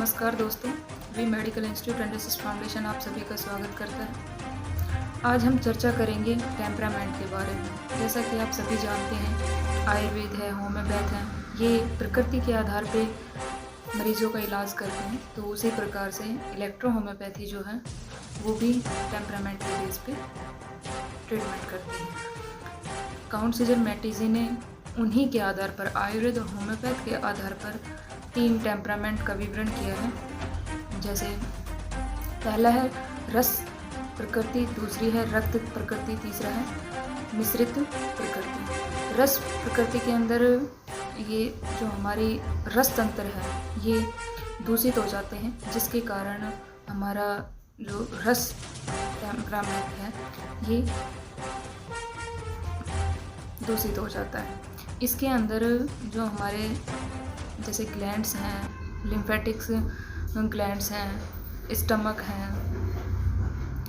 नमस्कार दोस्तों, V medical institute and research foundation आप सभी का स्वागत करता है। आज हम चर्चा करेंगे टेम्परामेंट के बारे में। जैसा कि आप सभी जानते हैं, आयुर्वेद है, होम्योपैथ है, ये प्रकृति के आधार पे मरीजों का इलाज करते हैं। तो उसी प्रकार से इलेक्ट्रो होम्योपैथी जो है वो भी टेम्परामेंट के बेस पे ट्रीटमेंट करती है। काउंट सीजर मैटिजी ने उन्हीं के आधार पर, आयुर्वेद और होम्योपैथ के आधार पर 3 टेम्परामेंट का विवरण किया है। जैसे पहला है रस प्रकृति, दूसरी है रक्त प्रकृति, तीसरा है मिश्रित प्रकृति। रस प्रकृति के अंदर ये जो हमारी रस तंत्र है ये दूषित हो जाते हैं, जिसके कारण हमारा जो रस टेम्परामेंट है ये दूषित हो जाता है। इसके अंदर जो हमारे जैसे ग्लैंड्स हैं, लिम्फेटिक्स ग्लैंड्स हैं, स्टमक हैं,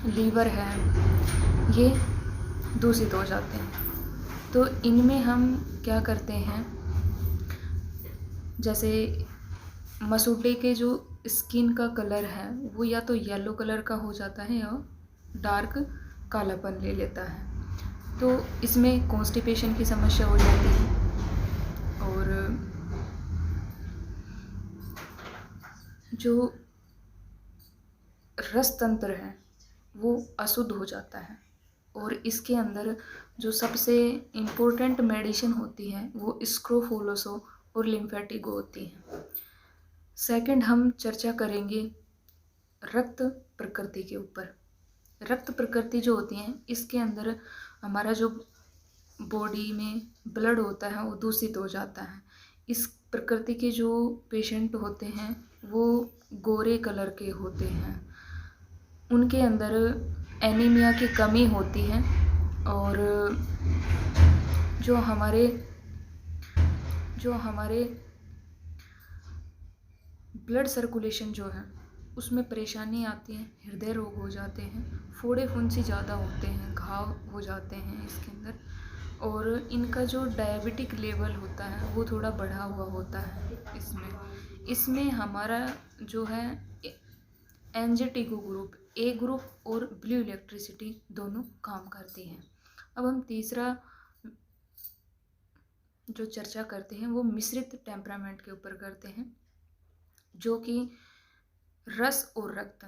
लीवर है, ये दूषित हो जाते हैं। तो इनमें हम क्या करते हैं, जैसे मसूड़े के जो स्किन का कलर है वो या तो येलो कलर का हो जाता है या डार्क कालापन ले लेता है। तो इसमें कॉन्स्टिपेशन की समस्या हो जाती है और जो रस तंत्र है वो अशुद्ध हो जाता है। और इसके अंदर जो सबसे इम्पोर्टेंट मेडिसिन होती है वो स्क्रोफोलोसो और लिम्फेटिगो होती है। सेकंड हम चर्चा करेंगे रक्त प्रकृति के ऊपर। रक्त प्रकृति जो होती है इसके अंदर हमारा जो बॉडी में ब्लड होता है वो दूषित हो जाता है। इस प्रकृति के जो पेशेंट होते हैं वो गोरे कलर के होते हैं, उनके अंदर एनीमिया की कमी होती है और जो हमारे ब्लड सर्कुलेशन जो है उसमें परेशानी आती है, हृदय रोग हो जाते हैं, फोड़े फुंसी ज़्यादा होते हैं, घाव हो जाते हैं इसके अंदर। और इनका जो डायबिटिक लेवल होता है वो थोड़ा बढ़ा हुआ होता है। इसमें हमारा जो है एंजेटिगो ग्रुप, ए ग्रुप और ब्लू इलेक्ट्रिसिटी दोनों काम करती हैं। अब हम तीसरा जो चर्चा करते हैं वो मिश्रित टेम्परामेंट के ऊपर करते हैं, जो कि रस और रक्त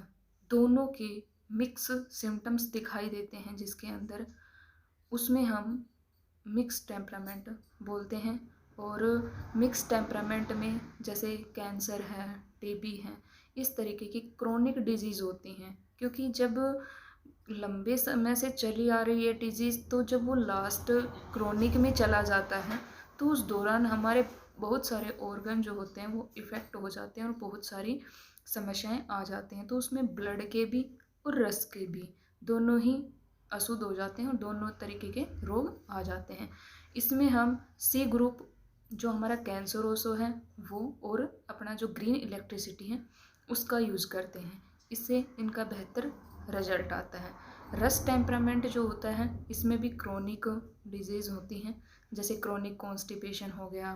दोनों के मिक्स सिम्टम्स दिखाई देते हैं, जिसके अंदर उसमें हम मिक्स टेम्परामेंट बोलते हैं। और मिक्स टेम्परामेंट में जैसे कैंसर है, टीबी है, इस तरीके की क्रोनिक डिजीज़ होती हैं। क्योंकि जब लंबे समय से चली आ रही है डिजीज़, तो जब वो लास्ट क्रोनिक में चला जाता है तो उस दौरान हमारे बहुत सारे ऑर्गन जो होते हैं वो इफ़ेक्ट हो जाते हैं और बहुत सारी समस्याएं आ जाती हैं। तो उसमें ब्लड के भी और रस के भी दोनों ही अशुद्ध हो जाते हैं और दोनों तरीके के रोग आ जाते हैं। इसमें हम सी ग्रुप जो हमारा कैंसरोसो है वो और अपना जो ग्रीन इलेक्ट्रिसिटी है उसका यूज़ करते हैं। इससे इनका बेहतर रिजल्ट आता है। रस टेम्परामेंट जो होता है इसमें भी क्रोनिक डिजीज़ होती हैं, जैसे क्रोनिक कॉन्स्टिपेशन हो गया,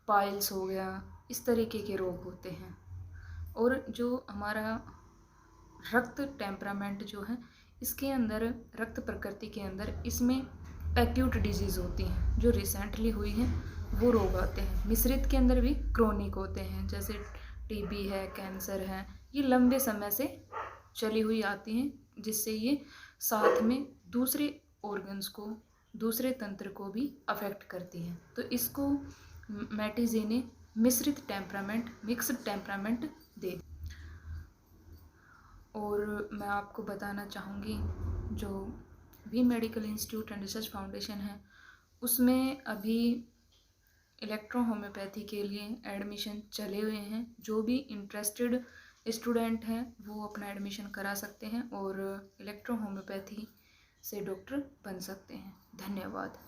पाइल्स हो गया, इस तरीके के रोग होते हैं। और जो हमारा रक्त टेम्परामेंट जो है इसके अंदर, रक्त प्रकृति के अंदर, इसमें एक्यूट डिजीज़ होती हैं जो रिसेंटली हुई हैं, वो रोग आते हैं। मिश्रित के अंदर भी क्रोनिक होते हैं, जैसे टीबी है, कैंसर है, ये लंबे समय से चली हुई आती हैं, जिससे ये साथ में दूसरे ऑर्गन्स को, दूसरे तंत्र को भी अफेक्ट करती हैं। तो इसको मैटिजी ने मिश्रित टेम्परामेंट, मिक्स्ड टेम्परामेंट दे। और मैं आपको बताना चाहूँगी जो V medical institute and research foundation है उसमें अभी इलेक्ट्रो होम्योपैथी के लिए एडमिशन चले हुए हैं। जो भी इंटरेस्टेड स्टूडेंट हैं वो अपना एडमिशन करा सकते हैं और इलेक्ट्रो होम्योपैथी से डॉक्टर बन सकते हैं। धन्यवाद।